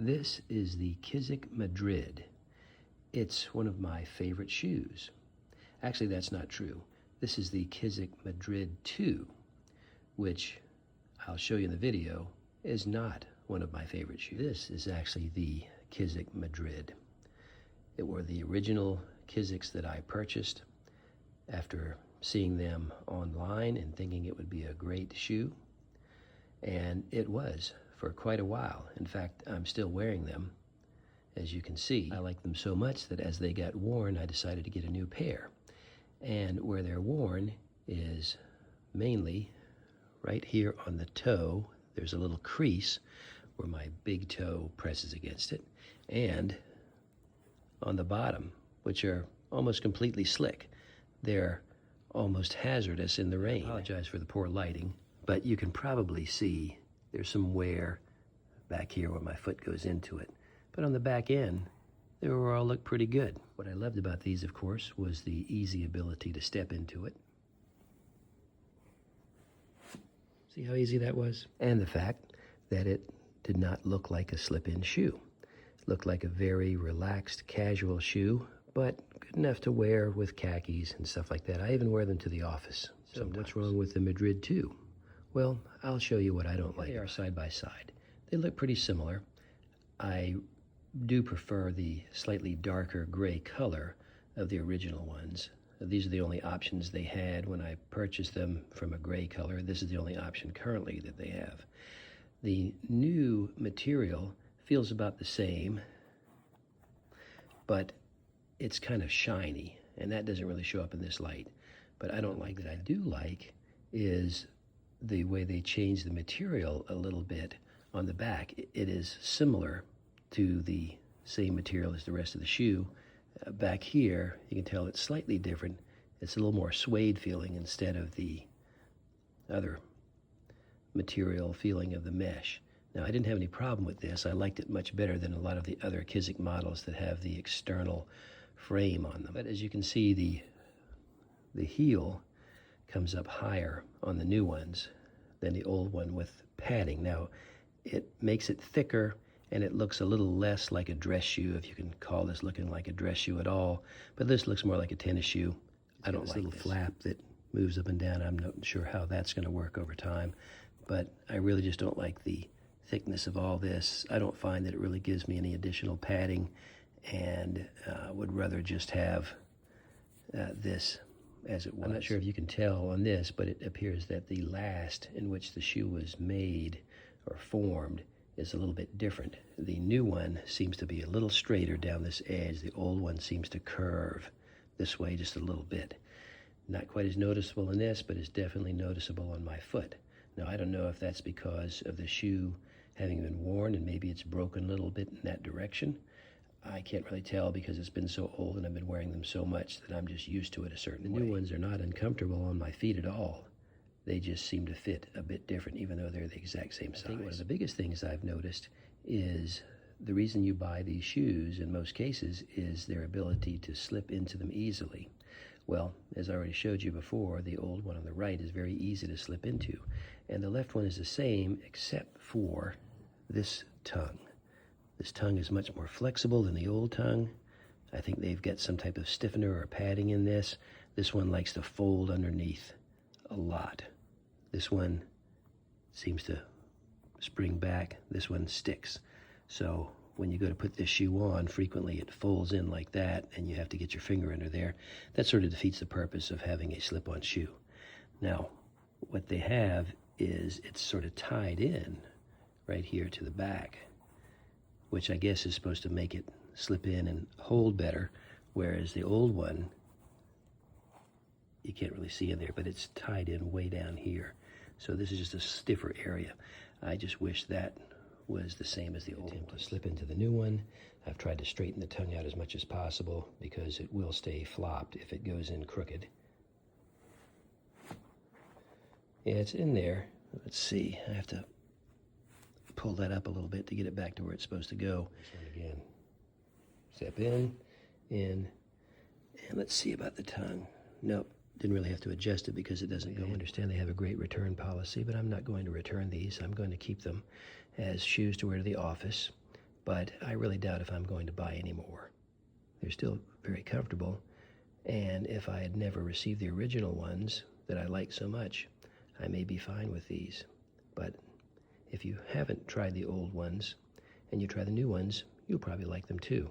This is the Kizik Madrid. It's one of my favorite shoes. Actually, that's not true. This is the Kizik Madrid 2, which I'll show you in the video, is not one of my favorite shoes. This is actually the Kizik Madrid. It were the original Kiziks that I purchased after seeing them online and thinking it would be a great shoe. And it was for quite a while. In fact, I'm still wearing them. As you can see, I like them so much that as they got worn, I decided to get a new pair. And where they're worn is mainly right here on the toe. There's a little crease where my big toe presses against it, and on the bottom, which are almost completely slick. They're almost hazardous in the rain. I apologize for the poor lighting, but you can probably see there's some wear back here where my foot goes into it. But on the back end, they all look pretty good. What I loved about these, of course, was the easy ability to step into it. See how easy that was? And the fact that it did not look like a slip-in shoe. It looked like a very relaxed, casual shoe, but good enough to wear with khakis and stuff like that. I even wear them to the office. So what's wrong with the Madrid 2? Well, I'll show you what I don't like. They are side by side. They look pretty similar. I do prefer the slightly darker gray color of the original ones. These are the only options they had when I purchased them from a gray color. This is the only option currently that they have. The new material feels about the same, but it's kind of shiny, and that doesn't really show up in this light. But I don't like that. I do like is the way they changed the material a little bit on the back. It is similar to the same material as the rest of the shoe. Back here, you can tell it's slightly different. It's a little more suede feeling instead of the other material feeling of the mesh. Now, I didn't have any problem with this. I liked it much better than a lot of the other Kizik models that have the external frame on them. But as you can see, the heel comes up higher on the new ones than the old one with padding. Now, it makes it thicker and it looks a little less like a dress shoe, if you can call this looking like a dress shoe at all. But this looks more like a tennis shoe. I don't like this little flap that moves up and down. I'm not sure how that's going to work over time, but I really just don't like the thickness of all this. I don't find that it really gives me any additional padding, and would rather just have this as it was. I'm not sure if you can tell on this, but it appears that the last in which the shoe was made or formed is a little bit different. The new one seems to be a little straighter down this edge. The old one seems to curve this way just a little bit. Not quite as noticeable in this, but it's definitely noticeable on my foot. Now, I don't know if that's because of the shoe having been worn and maybe it's broken a little bit in that direction. I can't really tell because it's been so old and I've been wearing them so much that I'm just used to it a certain way. The new ones are not uncomfortable on my feet at all. They just seem to fit a bit different, even though they're the exact same size. I think one of the biggest things I've noticed is the reason you buy these shoes in most cases is their ability to slip into them easily. Well, as I already showed you before, the old one on the right is very easy to slip into, and the left one is the same except for this tongue. This tongue is much more flexible than the old tongue. I think they've got some type of stiffener or padding in this. This one likes to fold underneath a lot. This one seems to spring back. This one sticks. So when you go to put this shoe on, frequently it folds in like that and you have to get your finger under there. That sort of defeats the purpose of having a slip-on shoe. Now, what they have is it's sort of tied in right here to the back, which I guess is supposed to make it slip in and hold better, whereas the old one, you can't really see in there, but it's tied in way down here. So this is just a stiffer area. I just wish that was the same as the old one. To slip into the new one, I've tried to straighten the tongue out as much as possible because it will stay flopped if it goes in crooked. Yeah, it's in there. Let's see, I have to pull that up a little bit to get it back to where it's supposed to go. This one again. Step in, and let's see about the tongue. Nope. Didn't really have to adjust it because it doesn't go. I understand they have a great return policy, but I'm not going to return these. I'm going to keep them as shoes to wear to the office. but I really doubt if I'm going to buy any more. They're still very comfortable, and if I had never received the original ones that I like so much, I may be fine with these. But if you haven't tried the old ones and you try the new ones, you'll probably like them too.